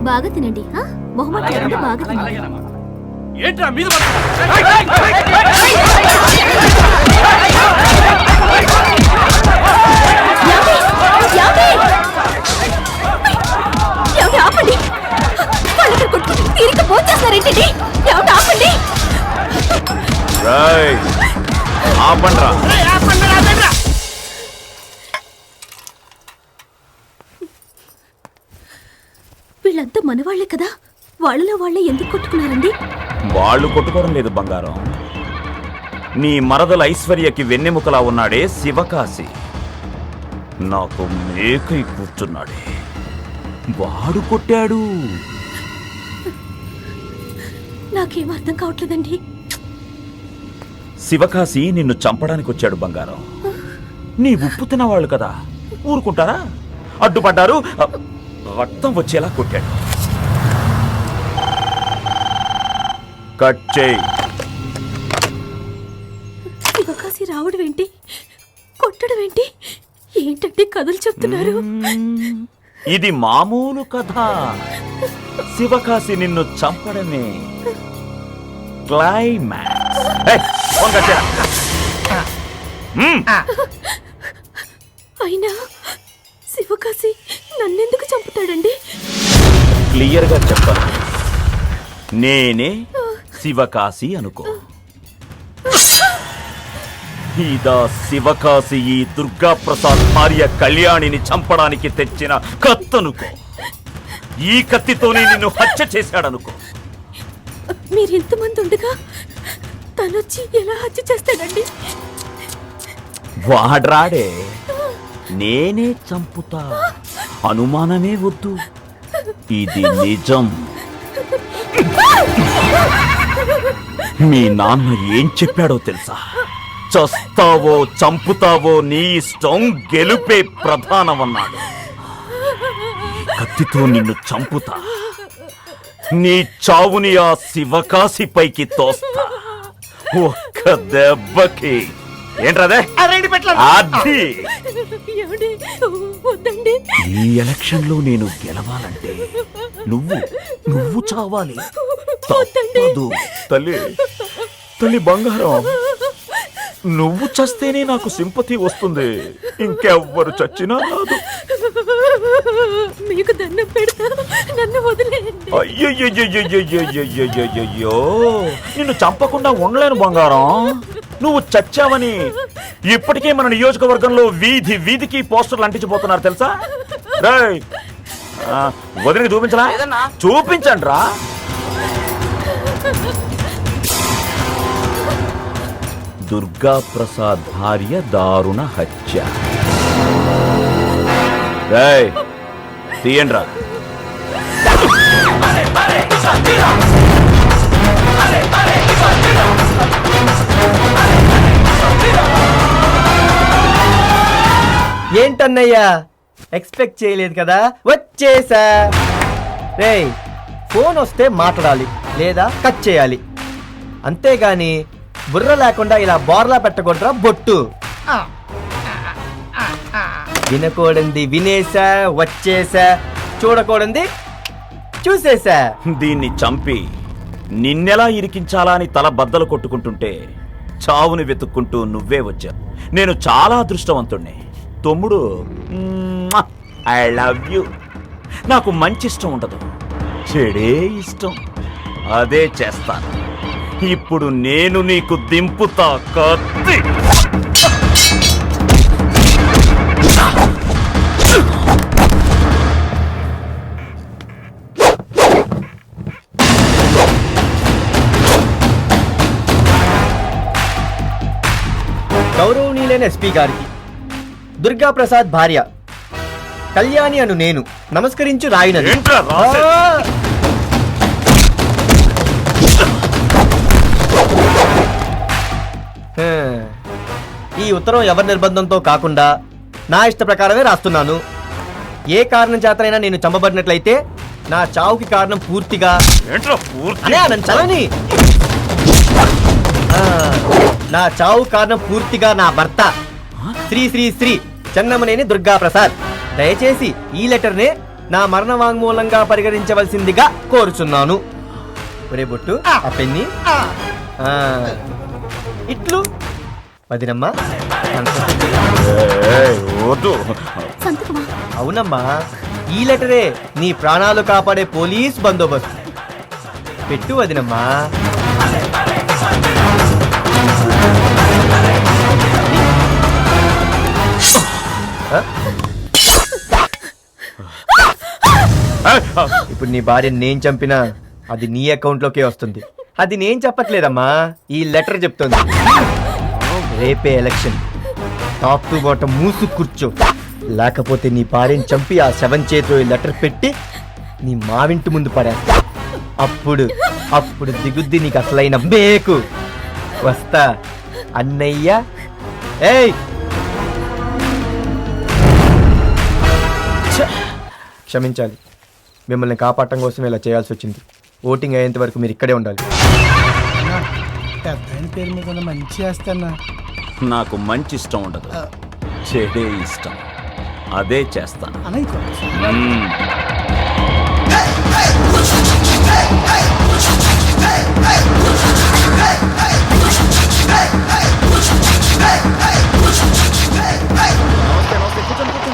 బాగా తినండి. మొహమ్మద్ లేకుండా బాగా తినండి. ఏంట్రా మీద ఆపండి. తీరిక పోచేస్తారేంటండి? ఆపండి. వీళ్ళంతా మనవాళ్లే కదా, వాళ్ళలో వాళ్ళే ఎందుకు కొట్టుకున్నారండి? వాళ్ళు కొట్టుకోవడం లేదు బంగారం. నీ మరదల ఐశ్వర్యకి వెన్నెముకలా ఉన్నాడే శివకాశి, నాకు మేకై కూర్చున్నాడే, వాడు కొట్టాడు. నాకేం అర్థం కావట్లేదండి. శివకాశి నిన్ను చంపడానికి వచ్చాడు బంగారం. నీ ఉప్పు తినవాళ్ళు కదా, ఊరుకుంటారా? అడ్డుపడ్డారు, రక్తం వచ్చేలా కొట్టాడు. కట్ చేయి. శివకాశి రావడం ఏంటి, కొట్టడం ఏంటి? ఏంటంటే కథలు చెప్తున్నారు? ఇది మామూలు కథ. శివకాశి నిన్ను చంపడమే క్లైమాక్స్. అయినా శివకాశి నన్నెందుకు చంపుతాడండి? క్లియర్గా చెప్పాలి, నేనే శివకాశి అనుకో. ఇదా శివకాశి ఈ దుర్గా ప్రసాద్ భార్య కళ్యాణిని చంపడానికి తెచ్చిన కత్తనుకో. ఈ కత్తితోనే నిన్ను హత్య చేశాడనుకో. మీరింతమంది ఉండగా తనొచ్చి ఎలా హత్య చేస్తాడండి? వాడ్రాడే, నేనే చంపుతా, అనుమానమే వద్దు, ఇది నిజం. మీ నాన్న ఏం చెప్పాడో తెలుసా? చస్తావో చంపుతావో నీ ఇష్టం, గెలుపే ప్రధానమన్నాడు. కత్తితో నిన్ను చంపుతా, నీ చావుని ఆ శివకాశి పైకి తోస్తా, ఒక్క దెబ్బకి. ఏంట్రదే అది? ఈ ఎలక్షన్ లో నేను గెలవాలంటే నువ్వు చావాలి. తప్పదు తల్లి, తల్లి బంగారం. నువ్వు చస్తేనే నాకు సింపతి వస్తుంది, ఇంకెవ్వరు చచ్చినా రాదు. మీకు దండం పెడతా, నన్ను వదిలేయండి. అయ్యయ్యో, నిన్ను చంపకుండా ఉండలేను బంగారం. నువ్వు చచ్చావని ఇప్పటికే మన నియోజకవర్గంలో వీధి వీధికి పోస్టర్లు అంటించిపోతున్నారు తెలుసా? వదిలికి చూపించరా? చూపించండి రా. దుర్గా ప్రసాద్ భార్య దారుణ హత్య. తీయండి రా. ఏంటన్నయ్యా, ఎక్స్పెక్ట్ చేయలేదు కదా, వచ్చేసా. రేయ్, ఫోన్ వస్తే మాట్లాడాలి, లేదా కట్ చేయాలి, అంతేగాని బుర్ర లేకుండా ఇలా బోర్లా పెట్టకూడదురా బొట్టు. వినకూడంది వినేసా, వచ్చేసా, చూడకూడంది చూసేసా. దీన్ని చంపి నిన్నెలా ఇరికించాలా అని తల బద్దలు కొట్టుకుంటుంటే చావుని వెతుక్కుంటూ నువ్వే వచ్చావు. నేను చాలా అదృష్టవంతుణ్ణి తమ్ముడు. I love you. నాకు మంచి ఇష్టం ఉండదు, చెడే ఇష్టం. అదే చేస్తాను. ఇప్పుడు నేను నీకు దింపుతా కత్తి. గౌరవనీయులైన ఎస్పీ గారికి, దుర్గా ప్రసాద్ భార్య కళ్యాణి అను నేను నమస్కరించు రాయినది. ఈ ఉత్తరం ఎవరి నిర్బంధంతో కాకుండా నా ఇష్ట ప్రకారమే రాస్తున్నాను. ఏ కారణం చేతనైనా నేను చంపబడినట్లయితే నా చావుకి కారణం పూర్తిగా చలని నా చావు కారణం పూర్తిగా నా భర్త శ్రీ శ్రీ శ్రీ చెన్నమనేని దుర్గా ప్రసాద్. దయచేసి ఈ లెటర్ నే నా మరణ వాంగ్మూలంగా పరిగణించవలసిందిగా కోరుచున్నాను. ఒరే బొట్టు, ఆ పెన్ని ఆ, ఇట్లు వదినమ్మా. సంతకమా? అవునమ్మా, ఈ లెటరే నీ ప్రాణాలు కాపాడే పోలీస్ బందోబస్తు. పెట్టు వదినమ్మా. ఇప్పుడు నీ భార్య నేను చంపినా అది నీ అకౌంట్లోకే వస్తుంది. అది నేను చెప్పట్లేదమ్మా, ఈ లెటర్ చెప్తుంది. రేపే ఎలక్షన్, టాప్ టు బాటం మూసు కూర్చో, లేకపోతే నీ భార్యని చంపి ఆ శవం చేతిలో ఈ లెటర్ పెట్టి నీ మావింటి ముందు పడేస్తా. అప్పుడు అప్పుడు దిగుద్ది నీకు అసలైన బేకు. వస్తా అన్నయ్య. ఏయ్ క్షమించాలి, మిమ్మల్ని కాపాడటం కోసం ఇలా చేయాల్సి వచ్చింది. ఓటింగ్ అయ్యేంత వరకు మీరు ఇక్కడే ఉండాలి. పెద్ద పేరు మీద ఉన్న మంచి చేస్తానా? నాకు మంచి ఇష్టం ఉండదు, చెడే ఇష్టం. అదే చేస్తాను. మ్మ్.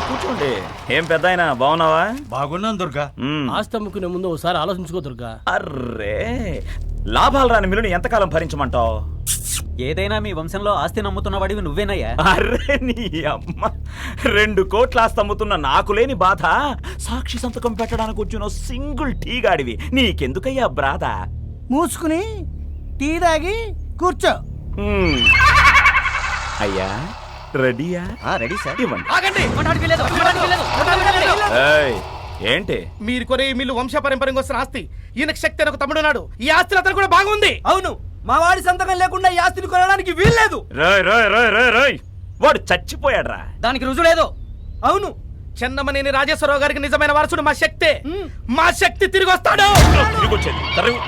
కూర్చోండి. ఏం పెద్ద ఆయన బాగున్నావా? బాగున్నాను దుర్గా. ఆస్తి అమ్ముకునే ముందు ఒకసారి ఆలోచించుకో దుర్గా. అర్రే, లాభాలు రాని మిల్లుని ఎంతకాలం భరించమంటావు? ఏదైనా మీ వంశంలో ఆస్తి నమ్ముతున్న వాడివి నువ్వేనయ్యా. అర్రే నీ అమ్మ, 2 కోట్ల ఆస్తి అమ్ముతున్న నాకు లేని బాధ సాక్షి సంతకం పెట్టడానికి వచ్చిన సింగిల్ టీ గాడివి నీకెందుకయ్యా బ్రాధ? మూసుకుని టీ తాగి కూర్చో. అయ్యా రెడీయా? Ready sir. ఇవ్వండి. ఆగండి. ఏయ్, ఏంటి? మీరు కొనే ఈ మిల్లు వంశ పరంపరంగా వస్తున్న ఆస్తి. ఈయనకు శక్తి అని ఒక తమ్ముడు ఉన్నాడు. ఈ ఆస్తి అతను కూడా బాగుంది. అవును, మా వాడి సంతకం లేకుండా ఈ ఆస్తిని కొనడానికి వీల్లేదు. రోయ్ రోయ్ రోయ్ రోయ్ రోయ్, వాడు చచ్చిపోయాడ్రా. దానికి రుజువు లేదు. అవును, చెన్నమనేని రాజేశ్వరరావు గారికి నిజమైన వారసుడు మా శక్తే. మా శక్తి తిరిగి వస్తాడు. తిరిగొచ్చేది తరువు.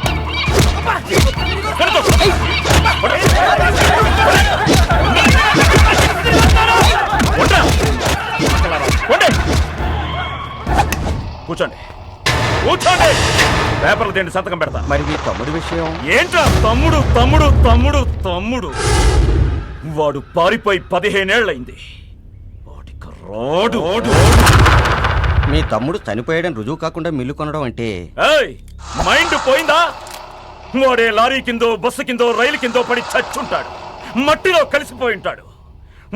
కూర్చోండి కూర్చోండి. పేపర్లు తిండి సంతకం పెడతా. మరి మీ తమ్ముడి విషయం ఏంట్రా తమ్ముడు తమ్ముడు తమ్ముడు తమ్ముడు? వాడు పారిపోయి 15 ఏళ్ళయింది. వాడికి రోడ్డు. మీ తమ్ముడు చనిపోయాడని రుజువు కాకుండా మిల్లు కొనడం అంటే ఏయ్, మైండ్ పోయిందా? వాడే లారీ కిందో బస్సు కిందో రైలు కిందో పడి చచ్చుంటాడు, మట్టిలో కలిసిపోయి ఉంటాడు.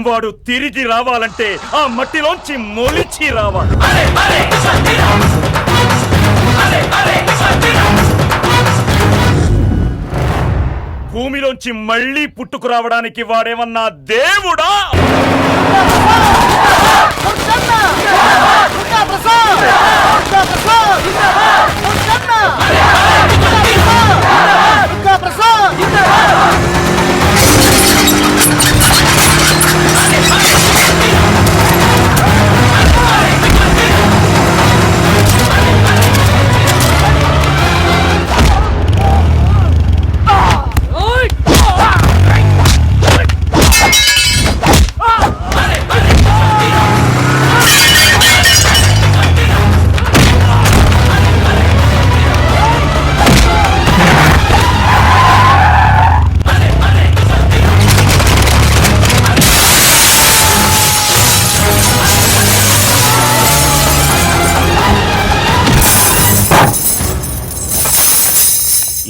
వాడు తిరిగి రావాలంటే ఆ మట్టిలోంచి మొలిచి రావాలి. భూమిలోంచి మళ్ళీ పుట్టుకురావడానికి వాడేమన్నా దేవుడా?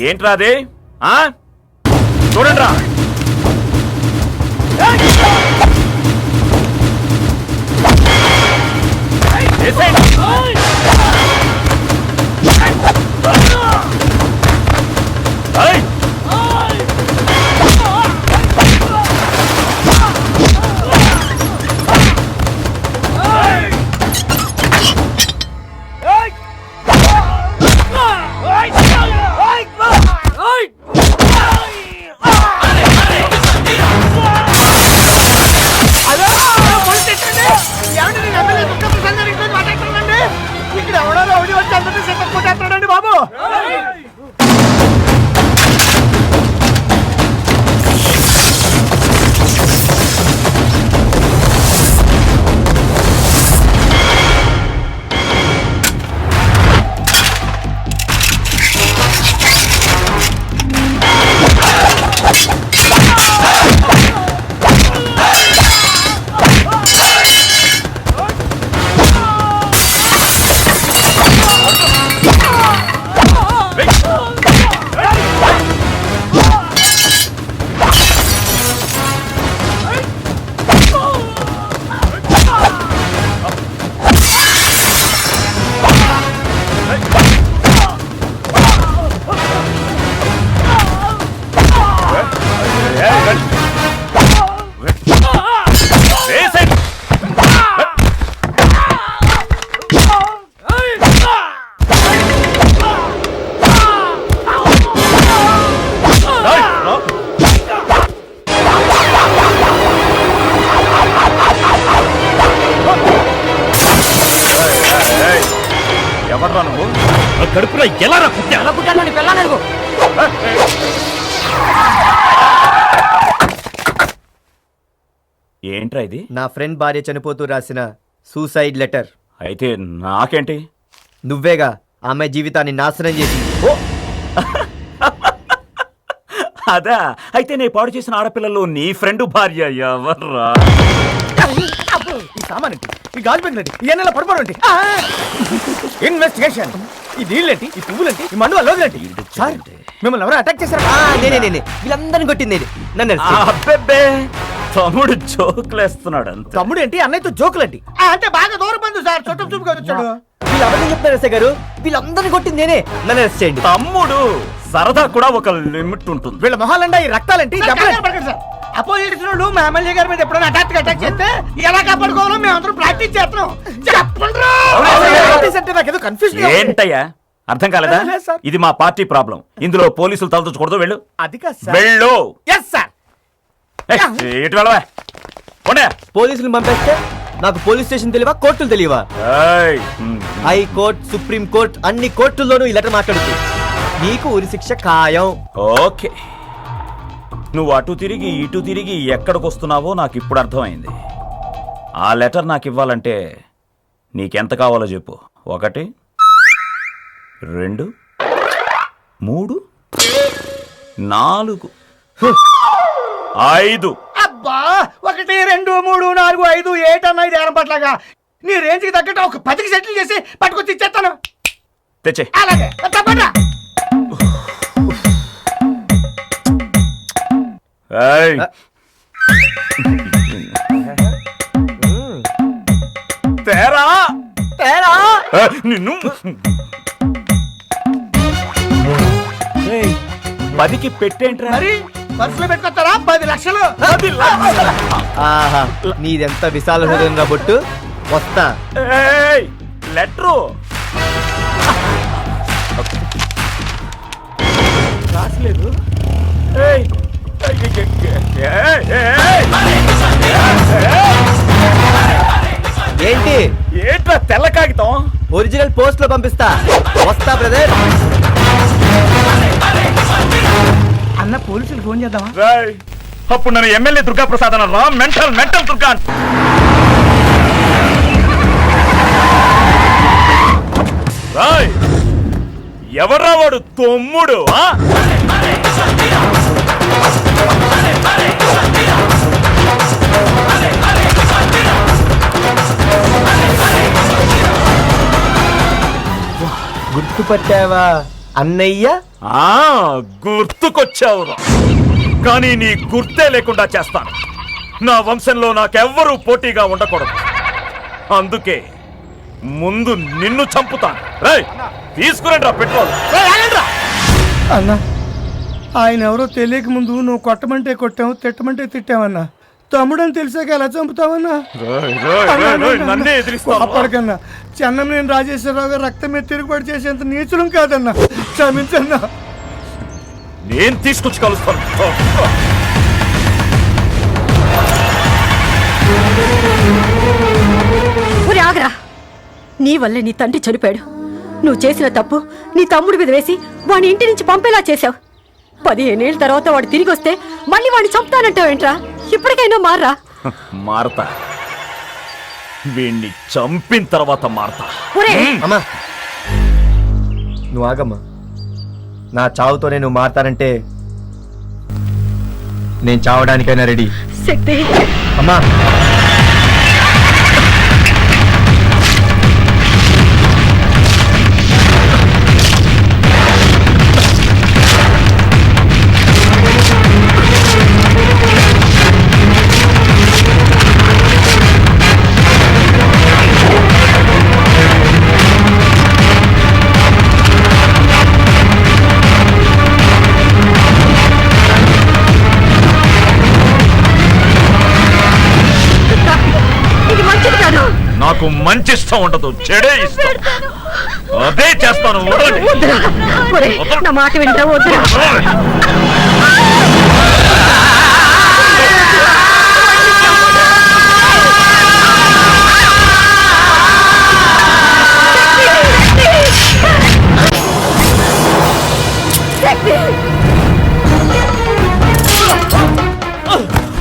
ఏంట్రా అదే? చూడండిరా. ఎవడ్రా నువ్వు? కడుపులో ఎలా ఏంట్రా ఇది? నా ఫ్రెండ్ భార్య చనిపోతూ రాసిన సూసైడ్ లెటర్. అయితే నాకేంటి? నువ్వేగా ఆమె జీవితాన్ని నాశనం చేసి. అదా అయితే నీ పాడు చేసిన ఆడపిల్లలు నీ ఫ్రెండ్ భార్య ఎవర్రా? ఈ సామానేంటి? ఈ గాజు పెంకులేంటి? ఈ ఎన్నెల పడిపోవడం ఇన్వెస్టిగేషన్. ఈ నీళ్ళేంటి? ఈ పువ్వులేంటి? ఈ మండు అలోదేంటి? సార్ మిమ్మల్ని ఎవరో అటాక్ చేశారా? నేనే వీళ్ళందరినీ కొట్టింది నన్ను. అబ్బెబ్బే, తమ్ముడు జోకులేస్తున్నాడు అంతే. తమ్ముడు ఏంటి? అన్నయ్యతో జోకులేంటి? అంటే బాగా దూరం బంధు సార్, చుట్టం చూపుగా వచ్చాడు. వీళ్ళు అబద్ధం చెప్తున్నారు ఎస్ఐ గారు. వీళ్ళందరినీ కొట్టింది నేనే. నన్ను అరెస్ట్ చేయండి. తమ్ముడు సరదా కూడా ఒక లిమిట్ ఉంటుంది. వీళ్ళ మొహాలండా ఈ రక్తాలేంటి? అపోజిట్ వాళ్ళు మా ఎమ్మెల్యే గారి మీద ఎప్పుడైనా అటాక్ చేస్తే ఎలా కాపాడుకోవాలో మేమందరం ప్రాక్టీస్ చేస్తున్నాం. చెప్పండి. నాకేదో కన్ఫ్యూజన్. ఏంటయ్యా అర్థం కాలేదా? లేదు సార్. ఇది మా పార్టీ ప్రాబ్లం. ఇందులో పోలీసులు తలదూచకూడదు. వెళ్ళు, అది కాదు సార్. వెళ్ళు. Yes sir. ఎటు వెళ్ళవా? పోలీసులు పంపేస్తే నాకు పోలీస్ స్టేషన్ తెలియవా, కోర్టులు తెలియవా? హైకోర్టు, సుప్రీం కోర్టు అన్ని కోర్టుల్లోనూ ఈ లెటర్ మాట్లాడుతుంది. నీకు ఉరి శిక్ష ఖాయం. ఓకే, నువ్వు అటు తిరిగి ఇటు తిరిగి ఎక్కడికి వస్తున్నావో నాకు ఇప్పుడు అర్థమైంది. ఆ లెటర్ నాకు ఇవ్వాలంటే నీకెంత కావాలో చెప్పు. 1 2 3 4 5. అబ్బా 1 2 3 4 5 8 అన్న ఇది ఏర్పట్లాగా నీ రేంజ్కి తగ్గట్టు ఒక 10కి సెటిల్ చేసి పట్టుకొచ్చి ఇచ్చేస్తాను. తెచ్చే. అలాగే తప్పకుండా. తేరా నిన్ను 10కి పెట్టేంట్రా? మరి పర్సులో పెట్టుకొస్తారా 10 లక్షలు? ఆహా, నీదెంత విశాల హృదయం బొట్టు. వస్తా. లెటరు రాసలేదు. ఏంటి? ఏంట్రా తెల్ల కాగితం? ఒరిజినల్ పోస్ట్ లో పంపిస్తా. వస్తా బ్రదర్. అన్న పోలీసులు ఫోన్ చేద్దామా? అప్పుడు నన్ను ఎమ్మెల్యే దుర్గా ప్రసాద్ అన్న మెంటల్ దుర్గా. ఎవర్రా వాడు? తమ్ముడు. గుర్తుపట్టావా అన్నయ్య? గుర్తుకొచ్చావురా, కానీ నీ గుర్తే లేకుండా చేస్తాను. నా వంశంలో నాకెవ్వరూ పోటీగా ఉండకూడదు. అందుకే ముందు నిన్ను చంపుతాను. తీసుకురండి పెట్రోల్. అన్న ఆయన ఎవరో తెలియక ముందు నువ్వు కొట్టమంటే కొట్టావు, తిట్టమంటే తిట్టావన్నా. తమ్ముడని తెలిసాక ఎలా చంపుతావన్నా? నన్నే ఎదిరిస్తావా? అప్పటికన్నా చెన్నమనేని రాజేశ్వరరావు గారు రక్తం మీద తిరుగుబాటు చేసేంత నీచులం కాదన్నా. క్షమించన్నా. నేను తీసుకొచ్చి కలుస్తాను. ఊరి ఆగరా. నీ వల్లే నీ తండ్రి చనిపోయాడు. నువ్వు చేసిన తప్పు నీ తమ్ముడి మీద వేసి వాడి ఇంటి నుంచి పంపేలా చేశావు. 15 ఏళ్ళ తర్వాత వాడు తిరిగి వస్తే మళ్ళీ వాడిని చంపుతానంటావేంట్రా? ఇప్పటికైనా మారా. మారతా, వీణ్ణి చంపిన తర్వాత మారతా. అమ్మా నువ్వు ఆగమ్మా. నా చావుతోనే నువ్వు మారతానంటే నేను చావడానికైనా రెడీ. శక్తి అమ్మా మంచి ఇష్టం ఉండదు, చెడే ఇష్టం. అదే చేస్తాను. వదలండి. ఒరేయ్, నా మాట వింటా వద్దురా.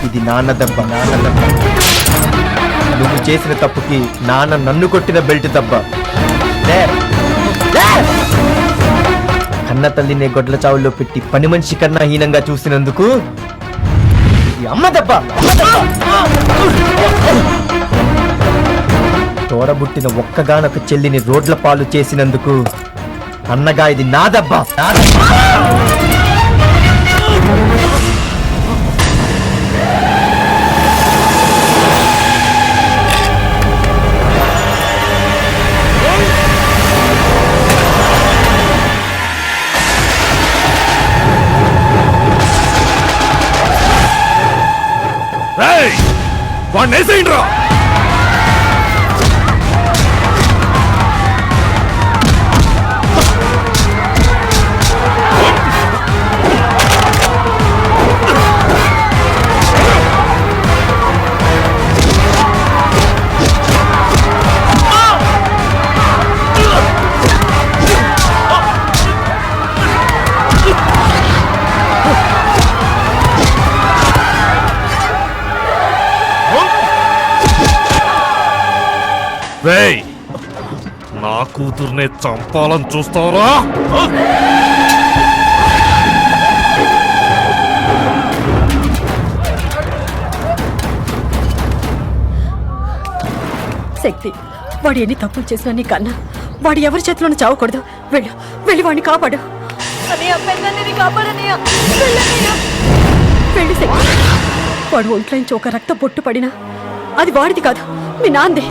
ఇది నాన్న దెబ్బ. నువ్వు చేసిన తప్పుకి నాన్న నన్ను కొట్టిన బెల్ట్ దెబ్బ. లే, లే! కన్న తల్లిని గొడ్ల చావుల్లో పెట్టి పని మనిషి కన్నా హీనంగా చూసినందుకు ఈ అమ్మ దెబ్బ. తోడబుట్టిన ఒక్కగానొక చెల్లిని రోడ్ల పాలు చేసినందుకు అన్నగా ఇది నా దెబ్బ. వాడిని వేసేయండి రా. నా కూతుర్నే చంపాలని చూస్తావరా? శక్తి, వాడు ఎన్ని తప్పులు చేసినా నీ కన్నా వాడు ఎవరి చేతిలోనూ చావకూడదు. వెళ్ళి వాడిని కాపాడు. వెళ్ళి శక్తి. వాడు ఒంట్లోంచి ఒక రక్త బొట్టు పడినా అది వాడిది కాదు, మీ నాందే.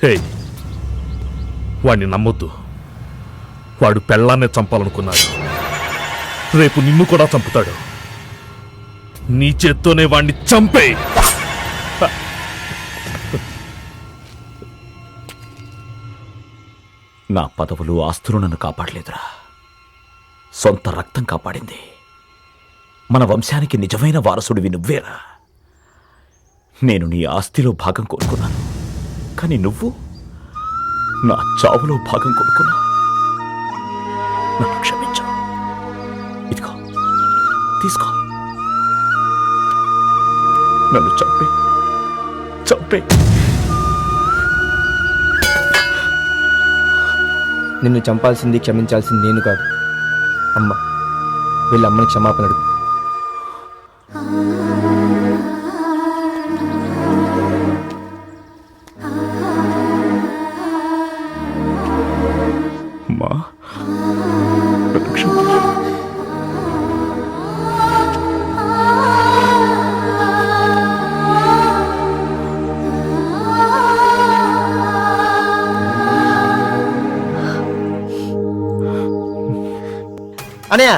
హే, వాణ్ణి నమ్మొద్దు. వాడు పెళ్ళాన్నే చంపాలనుకున్నాడు. రేపు నిన్ను కూడా చంపుతాడు. నీ చేత్తోనే వాణ్ణి చంపే. నా పదవులు ఆస్తులు నన్ను కాపాడలేదురా, సొంత రక్తం కాపాడింది. మన వంశానికి నిజమైన వారసుడివి నువ్వేరా. నేను నీ ఆస్తిలో భాగం కోరుకున్నాను, కానీ నువ్వు నా చావులో భాగం కోరుకున్నావు. నన్ను క్షమించు. ఇదిగో తీసుకో. నన్ను చంపే చంపే. నిన్ను చంపాల్సింది, క్షమించాల్సింది నేను కాదు, అమ్మ. వీళ్ళ అమ్మని క్షమాపణ అడుగు. అమ్మా, నన్ను క్షమించు. అనయ్య,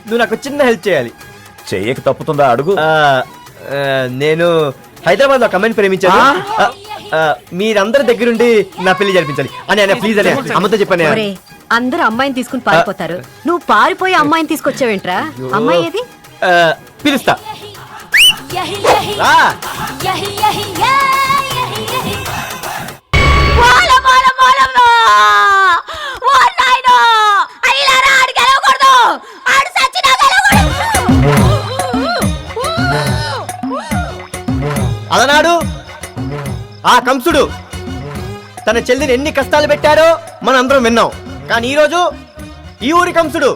నువ్వు నాకు చిన్న హెల్ప్ చేయాలి. చెయ్యక తప్పుతుందా అడుగు. నేను హైదరాబాద్ లో కమెంట్ ప్రేమించాను. మీరందరి దగ్గరుండి నా పెళ్లి జరిపించాలి. అని ప్లీజ్ అనే అమ్మతో చెప్పాను. ఒరే, అందరూ అమ్మాయిని తీసుకుని పారిపోతారు, నువ్వు పారిపోయి అమ్మాయిని తీసుకొచ్చావేంట్రా? అమ్మాయి ఏది? పిలుస్తా. రా. అలనాడు ఆ కంసుడు తన చెల్లిని ఎన్ని కష్టాలు పెట్టారో మనం అందరం విన్నాం. కానీ ఈరోజు ఈ ఊరి కంసుడు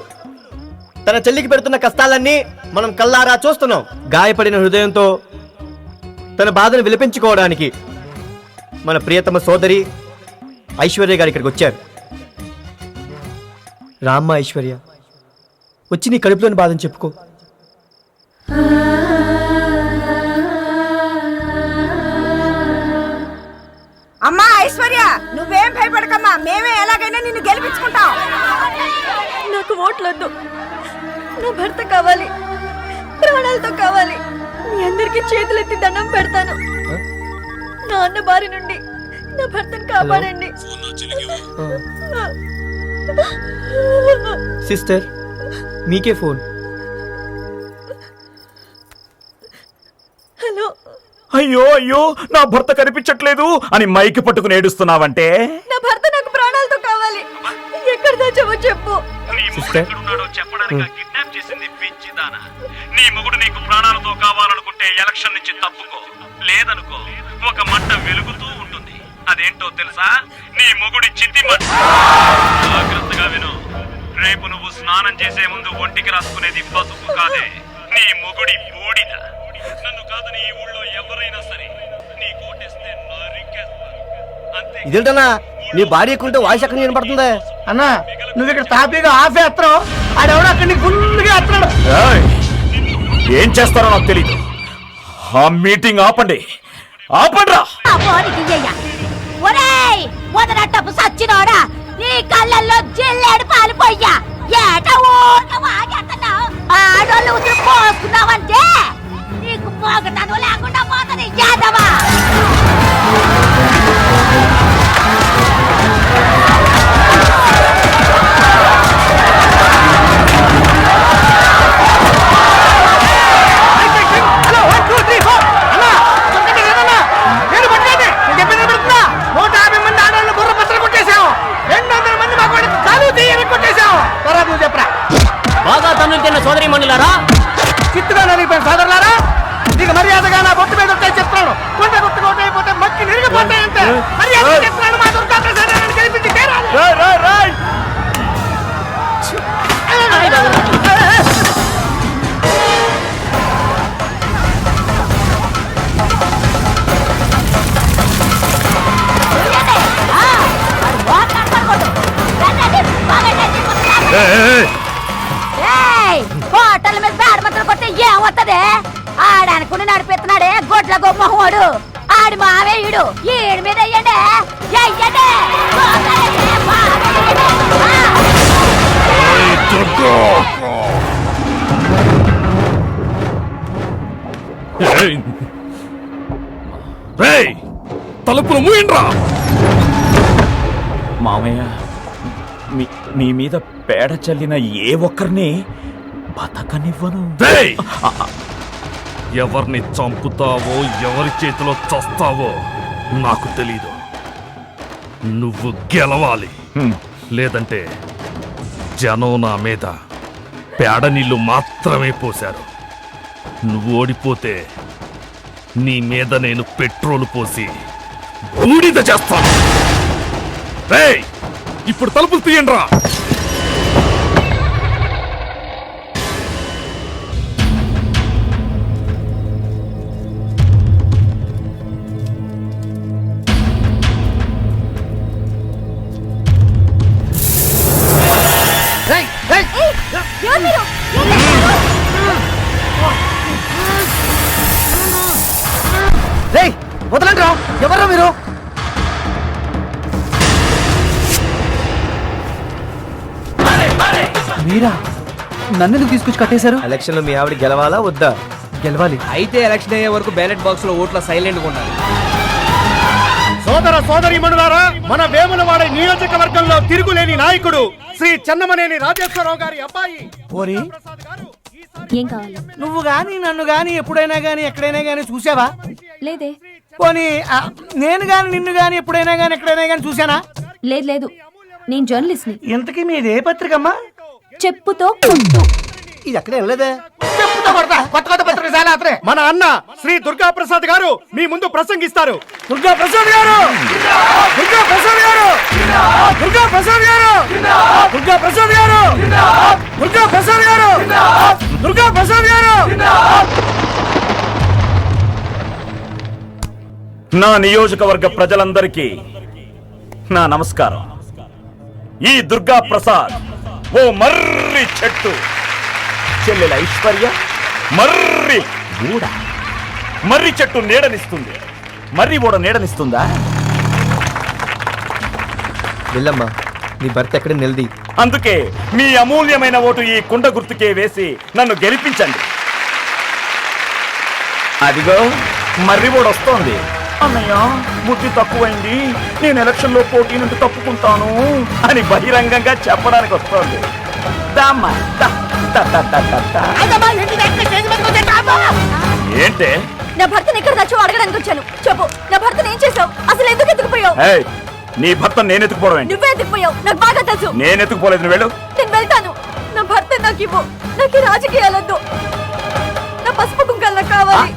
తన చెల్లికి పెడుతున్న కష్టాలన్నీ మనం కల్లారా చూస్తున్నాం. గాయపడిన హృదయంతో తన బాధను విలపించుకోవడానికి మన ప్రియతమ సోదరి ఐశ్వర్య గారు ఇక్కడికి వచ్చారు. రామ్మ ఐశ్వర్య, వచ్చి నీ కడుపులోని బాధను చెప్పుకో. అమ్మా ఐశ్వర్య, నువ్వేం భయపడకమ్మా, మేమే ఎలాగైనా నిన్ను గెలిపించుకుంటాం. నాకు ఓట్లొద్దు, నా భర్త కావాలి, ప్రాణాలతో కావాలి. మీ అందరికీ చేతులెత్తి దండం పెడతాను. నా అన్న బారి నుండి నా భర్తను కాపాడండి. సిస్టర్, మీకే ఫోన్. హలో. అయ్యో అయ్యో, నా భర్త కనిపించట్లేదు అని మైకి పట్టుకుని ఏడుస్తున్నావంటే? నా భర్త నాకు ప్రాణాలతో కావాలి. ఎక్కడ దాచావో చెప్పు. సిస్టర్, కిడ్నాప్ చేసింది పిచ్చిదానా. నీ మొగుడు నీకు ప్రాణాలతో కావాలనుకుంటే ఎలక్షన్ నుంచి తప్పుకో, లేదనుకో ఒక మంట వెలుగుతూ ఉంటుంది. అదేంటో తెలుసా? నీ మొగుడి చిత్తి మంట. జాగ్రత్తగా విను. రేపు నువ్వు స్నానం చేసే ముందు ఒంటికి రాసుకునేది పసుపు కాదే, నీ మొగుడి బూడిద. నన్ను కాదని ఈ ఊళ్ళో ఎవరైనా సరే నీ కోటేస్తే నరికేస్తారు. అంతే. ఇదేంటన్నా నీ భార్య ఎక్కుంటే వాయిస్ ఎక్కడ వినపడుతుంది? అన్నా, నువ్వు ఇక్కడ తాపీగా ఆఫ్ వేస్తున్నావు, ఆడెవడో అక్కడిని ఫుల్గా వేస్తున్నాడు. ఏయ్, ఏం చేస్తారో నాకు తెలీదు. ఆ మీటింగ్ ఆపండి, ఆపండ్రా. ఒరేయ్, మొదలట్టపు సచ్చినోడా, నీ కళ్ళల్లో జిల్లేడు పాలిపోయ్యా. ఏట ఊట వాగేస్తున్నావు. ఆడోళ్ళు ఉతురు పోసుకున్నావంటే నీకు పోగటాను లేకుండా పోతుంది యాదవా. బాగా తన్నులు తిన్న సోదరి మనులారా, చిత్తుగా నలిగిపోయిన సోదరులారా, నీకు మర్యాదగా నా బొట్టు మీద ఉంటాయి చెప్తున్నాను. కొండ గుర్తుగా అయిపోతే మక్కి నిరిగిపోతాయంటే మర్యాద చెప్తున్నాను. మా దుర్గా ప్రసాదాన్ని గెలిపించి తీరాలి. హోటల్ మీద బేడమతులు కొట్టే ఏమవుతుంది? ఆడనుకుని నడిపిస్తున్నాడే గొడ్ల గొమ్మహోడు, ఆడి మావే ఈడు. ఈడి మీద అయ్యండి ఏయ్! రేయ్! తలుపులు మూయండ్రా. మామయ్య మీ మీద పేడ చల్లిన ఏ ఒక్కరిని బతకనివ్వను. రేయ్! ఎవరిని చంపుతావో ఎవరి చేతిలో చస్తావో నాకు తెలీదు. నువ్వు గెలవాలి, లేదంటే జనం నా మీద పేడ నీళ్లు మాత్రమే పోశారు. నువ్వు ఓడిపోతే నీ మీద నేను పెట్రోలు పోసి బూడిద చేస్తాను. రేయ్! ఇప్పుడు తలుపులు తీయండ్రా. రేయ్ వదలండి రా, ఎవర్రా మీరు? మీరా నన్ను ఎందుకు తీసుకొచ్చి కట్టేశారు? ఎలక్షన్ లో మీ ఆవిడ గెలవాలా వద్దా? గెలవాలి. అయితే ఎలక్షన్ అయ్యే వరకు బ్యాలెట్ బాక్స్ లో ఓట్ల సైలెంట్ గా ఉండాలి. సోదర సోదరీమణులారా, మన వేములవాడ నియోజకవర్గంలో తిరుగులేని నాయకుడు శ్రీ చెన్నమనేని రాజేశ్వరరావు గారి అబ్బాయి ఓరి ప్రసాద్ గారు ఏం కావాలి? నువ్వు గాని నన్ను గాని ఎప్పుడైనా గాని ఎక్కడైనా గాని చూసావా? లేదే. పోనీ నేను గాని నిన్ను గాని ఎప్పుడైనా గాని ఎక్కడైనా గాని చూసానా? లేదు లేదు, నేను జర్నలిస్ట్ ని. ఇంతకీ మీది ఏ పత్రికమ్మా? చెప్పుతో కొట్టు. ఇది ఎక్కడ వెళ్ళలేదే. చెప్పుతో కొడతా. కొత్త కొత్త పత్రిక అతనే. మన అన్న శ్రీ దుర్గా ప్రసాద్ గారు మీ ముందు ప్రసంగిస్తారు. దుర్గా ప్రసాద్ గారు, దుర్గా ప్రసాద్ గారు, దుర్గా ప్రసాద్ గారు, దుర్గా ప్రసాద్ గారు, దుర్గా ప్రసాద్ గారు, దుర్గా ప్రసాద్ గారు. నా నియోజకవర్గ ప్రజలందరికీ నా నమస్కారం. ఈ దుర్గా ప్రసాద్ ఓ మర్రి చెట్టు, చెల్లెల ఐశ్వర్య మర్రి ఊడ. మర్రి చెట్టు నీడనిస్తుంది, మర్రి ఊడ నీడనిస్తుందా? వెళ్ళమ్మా, నీ భర్త ఎక్కడ నిలది. అందుకే మీ అమూల్యమైన ఓటు ఈ కుండ గుర్తుకే వేసి నన్ను గెలిపించండి. అదిగో మర్రి ఊడ వస్తోంది. అన్నయ్య, బుద్ధి తక్కువైంది, నేను ఎలక్షన్ లో పోటీ నుండి తప్పుకుంటాను అని బహిరంగంగా చెప్పడానికి వస్తోంది. ఏంటే? నా భర్తను ఎక్కడ దాచో అడగడానికి వచ్చాను. చెప్పు, నా భర్తను ఏం చేసావు? అసలు ఎందుకు ఎత్తుకుపోయావు? ఏయ్, నీ భర్త నేను ఎత్తుకుపోవడం ఏంటి? నువ్వే ఎత్తుకుపోయావు, నాకు బాగా తెలుసు. నేను ఎత్తుకుపోలేదు, నువ్వు వెళ్ళు. నేను వెళ్తాను. నా భర్త నాకు ఇవ్వు. నాకు ఈ రాజకీయాలొద్దు. నా పసుపు కుంకాలు నాకు కావాలి.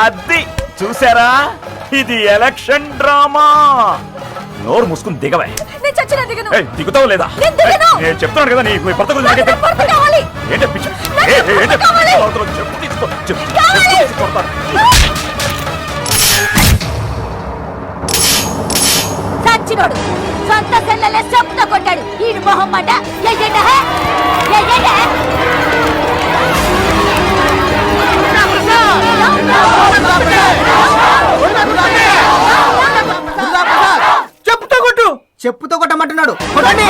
అది చూసారా, ఇది ఎలక్షన్ డ్రామా. నోరు మూసుకుని దిగవే. నేను చచ్చినా దిగను. ఏయ్, దిగుతావు లేదా? నేను దిగను. నేను చెప్తున్నాను కదా, నీ భర్త గురించి నాకు నా భర్త కావాలి. ఏంటి పిచ్చి? నాకు నా భర్త కావాలి. చెప్పు తీసుకో, చెప్పు కావాలి. కొడతాను. సచ్చినోడు సొంత సెల్లెలే చెప్తా కొట్టాడు. ఈడు మొహం మాట చెప్పుతో కొట్టు. చెప్పుతో కొట్టమంటున్నాడు. కొట్టండి.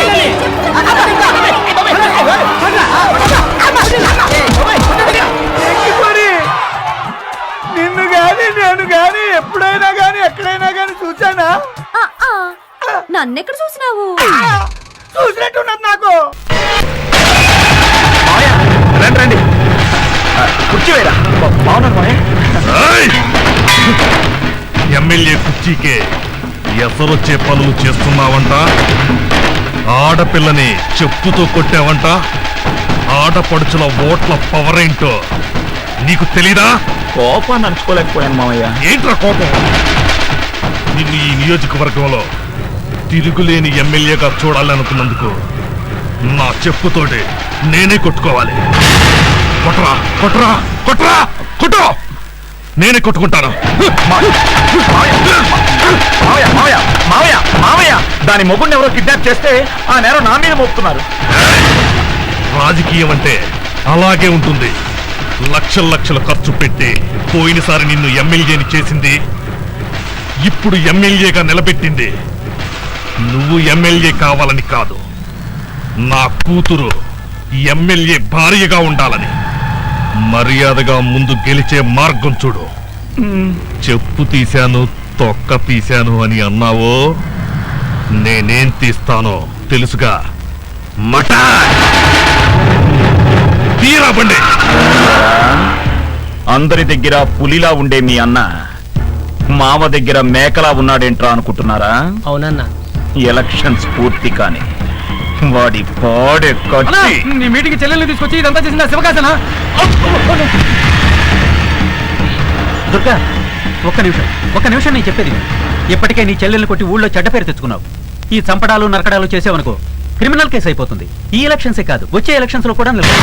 నిన్ను గాని నేను గాని ఎప్పుడైనా గాని ఎక్కడైనా గాని చూసానా? నన్నెక్కడ చూసినావు? చూసినట్టున్నది నాకు. రండి రండి, కుర్చీ వేరా. బాగున్నాను మాయ. ఎమ్మెల్యే కుర్చీకే ఎసరొచ్చే పనులు చేస్తున్నావంట. ఆడపిల్లని చెప్పుతో కొట్టావంట. ఆడపడుచుల ఓట్ల పవర్ ఏంటో నీకు తెలీదా? కోపాన్ని అణుచుకోలేకపోయాను మామయ్య. ఏంట్రా కోపం? నిన్ను ఈ నియోజకవర్గంలో తిరుగులేని ఎమ్మెల్యేగా చూడాలనుకున్నందుకు నా చెప్పుతోటి నేనే కొట్టుకోవాలి. కొట్రా కొట్రా కొట్రా కొట్టు, నేనే కొట్టుకుంటాను. మావయ్య మావయ్య మావయ్య మావయ్య, దాని మొగుడిని ఎవరో కిడ్నాప్ చేస్తే ఆ నేరం నా మీద మోపుతున్నారు. రాజకీయం అంటే అలాగే ఉంటుంది. లక్షల లక్షల ఖర్చు పెట్టి పోయినసారి నిన్ను ఎమ్మెల్యేని చేసింది, ఇప్పుడు ఎమ్మెల్యేగా నిలబెట్టింది నువ్వు ఎమ్మెల్యే కావాలని కాదు, నా కూతురు ఎమ్మెల్యే భార్యగా ఉండాలని. మర్యాదగా ముందు గెలిచే మార్గం చూడు. చెప్పు తీశాను తొక్క తీశాను అని అన్నావో నేనేం తీస్తానో తెలుసుగా. మటన్ తీరా బండి. అందరి దగ్గర పులిలా ఉండే మీ అన్న మామ దగ్గర మేకలా ఉన్నాడేంట్రా అనుకుంటున్నారా? అవునన్నా. ఎలక్షన్స్ పూర్తి కాని వాడి పాడే కట్టి నీ మీటింగ్ చెల్లెల్ని తీసుకొచ్చి ఇదంతా చేసిన శివకాశనా? దుర్గా ఒక్క నిమిషం నేను చెప్పేది. ఇప్పటికే నీ చెల్లెల్ని కొట్టి ఊళ్ళో చెడ్డ పేరు తెచ్చుకున్నావు. ఈ చంపడాలు నరకడాలు చేసావనుకో క్రిమినల్ కేసు అయిపోతుంది. ఈ ఎలక్షన్సే కాదు వచ్చే ఎలక్షన్స్ లో కూడా నిలబడు.